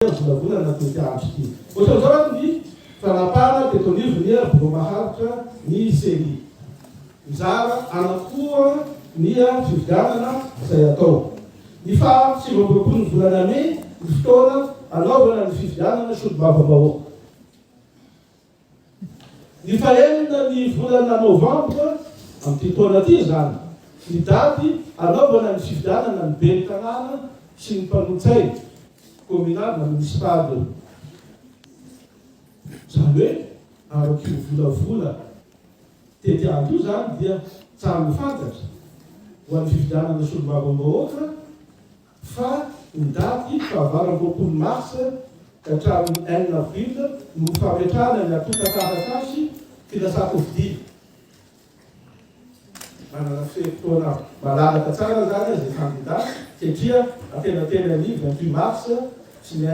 volavolana toetyandro ity. Ohatran'izao ny fanapana teto anivony bo maharitra ny série. Mizara anakoa ny fividianana izay atao. Ny faha 7 ny volana May ny fotoana anaovana ny fividianana solombavam-bahoaka. Ny fahaenina ny volana Novambra amin'ity taona ity zany, ny daty anaovana ny fividianana ny ben'ny tanàna sy ny mpanotsay communal na municipal. Zany hoe araky volavola tety andro io zany dia tsara mifantatra ho an'ny fividianana solombavam-bahoaka fa ny daty fahavalo mars ka hatramin'ny 1 avril no fametrahana ny atotan-taratasy filasako vidia. Manana fotoana malalaka tsara zany zay candidat satria atenatena ny 28 mars sy ny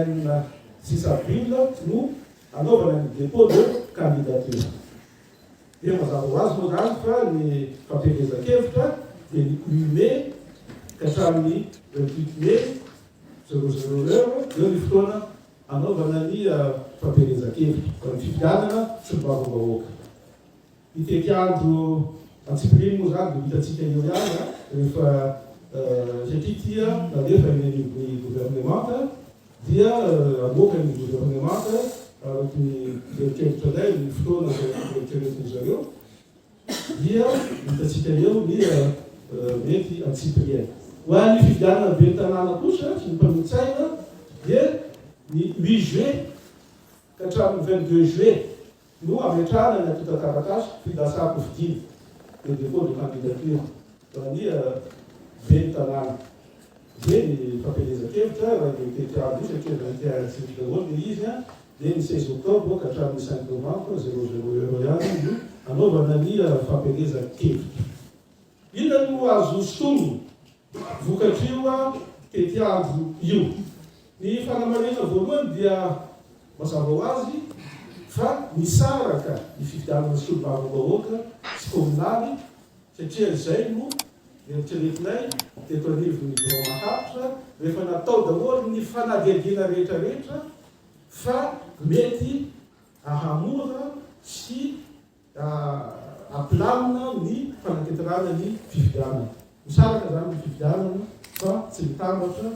6 avril no anaovana ny dépôt de candidature. Dia mazava ho azy moa zany fa ny fampielezan-kevitra dia ny 8 mai ka hatramin'ny 28 mai 00 eo ny fotoana anaovana ny fampielezan-kevitra ny fividianana solombavam-bahoaka. Ny tetiandro antsipiriny moa zany dia hitatsika eo ihany rehefa satria tia nalefa ny gouvernemanta dia amoaka ny gouvernemanta araky ny eritreritry anay ny fotoana eritreretin zareo dia hitatsika eo ny mety antsipiriany. Ho an'ny fividianana ben'ny tanàna kosa sy ny mpamitsaina dia ny 8 juillet ka hatramin'ny 22 juillet no ametrahana ny atotan-taratasy filasako vidia le dépôt de candidature ny ben'ny tanàna. Dia ny fampielezan-kevitra raha ny tetiandro io satria nantiatsika daholo ny izy dia ny 16 octobre ka hatramin'ny 5 novembre 00 ihany no anaovana ny fampielezan-kevitra. Inona no azo sotominy vokatrio tetiandro io? Ny fanamarena voalohany dia mazava ho azy fa misaraka ny fividianana solombavam-bahoaka sy kominaly satria izay no eritreretinay teto anivon'ny bo maharitra rehefa natao daholo ny fanadihadiana rehetrarehetra fa mety ahamora sy aplamina ny fanaketrana ny fividianana. Misaraka zany ny fividianana fa tsy mitambatra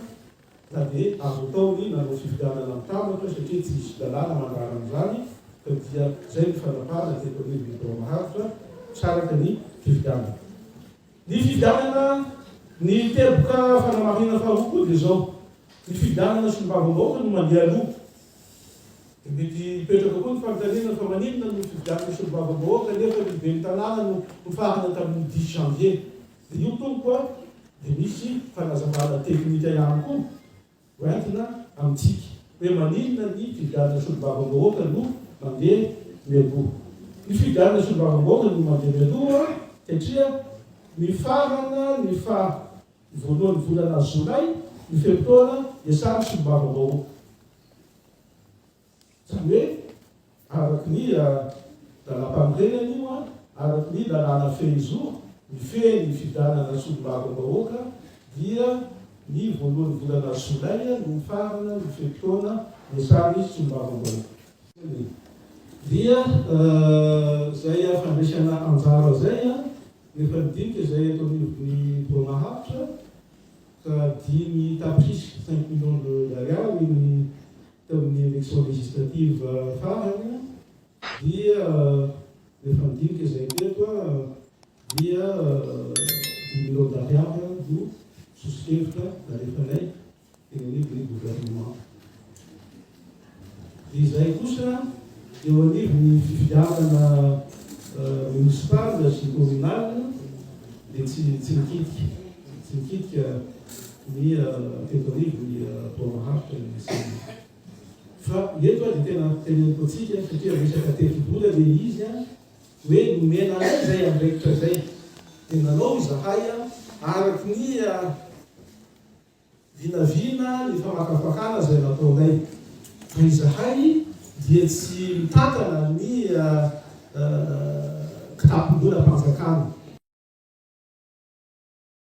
na dia azo atao ny nanao fividianana mitambatra satria tsy misy dalàna mandrara amin'izany ka dia zay ny fanapahana teto anivon'ny bo maharitra misaraka ny fividianana. Ny fividianana ny teboka fanamarina faharoa koa dia zao ny fividianana solombavam-bahoaka no mandeha aloha. Mety hipetraka koa ny fanontaniana fa maninona no fividianana solombavam-bahoaka nefa ny ben'ny tanàna no farana tamin'ny 10 janvier. Dia io tompo dia misy fanazavana teknika ihany koa hoentina amintsika hoe maninona ny fividianana solombavam-bahoaka no mandeha mialoha. Ny fividianana solombavam-bahoaka no mandeha mialoha satria ny farana ny voalohan'ny volana Jolay ny feptaona dia samy solombavam-bahoaka. Zany hoe araky ny dalam-panorenana io araky ny lalàna fehizo ny feny fividianana solombavam-bahoaka dia ny voalohan'ny volana Jolay ny farana ny feptaona dia samy solombavam-bahoaka. Dia zay fandraisana anjara zay rehefa nidinika zay eto anivon'ny bo maharitra ka 10 tapitrisa 5 millions d'ariary ny tamin'ny élection législative farany dia rehefa nidinika zay teto dia 10 millions d'ariary no sosikevitra alefanay teny anivon'ny gouvernement. Dia zay kosa eo anivon'ny fividianana municipal sy communal dia tsy mikitika ny teto anivon'ny bo maharitra fa eto dia tena teneniko antsika satria resaka teti-bola dia izy hoe nomena anay zay am'raikitra zay dia nanao izahay araky ny vinavina ny famakafakana zay nataonay fa izahay dia tsy mitantana ny kitapom-bola mpanjakana